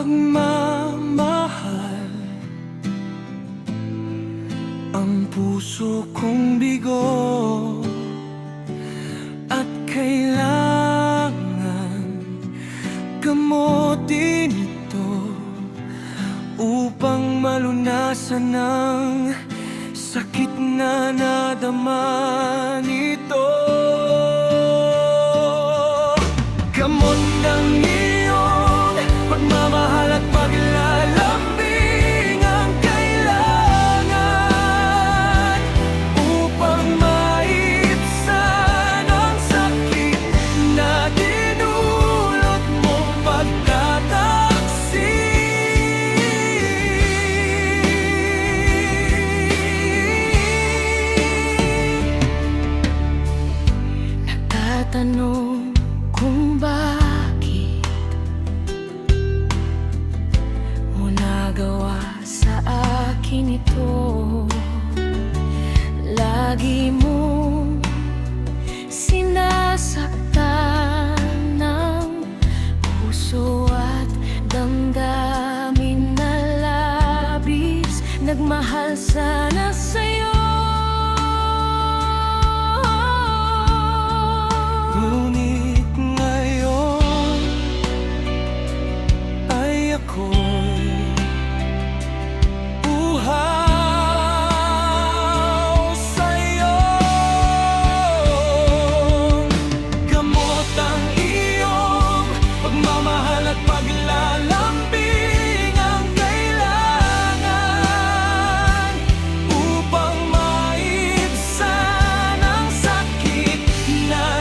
pagmamahal, ang puso kong bigo, at kailangan gamutin ito upang malunasan ang sakit na nadama nito. Gamot ng iyong pagmamahal at paglalambing ang kailangan upang maibsan ang sakit na dinulot mong pagtataksi. Nagtatanong kung bakit mo nagawa sa akin ito. Lagi mong sinasaktan ng puso at damdamin na labis nagmahal sana sa'yo. Ngunit ngayon ay ako'y uhaw sa'yo. Gamot ang iyong pagmamahal at paglalambing ang kailangan upang maibsan ang sakit na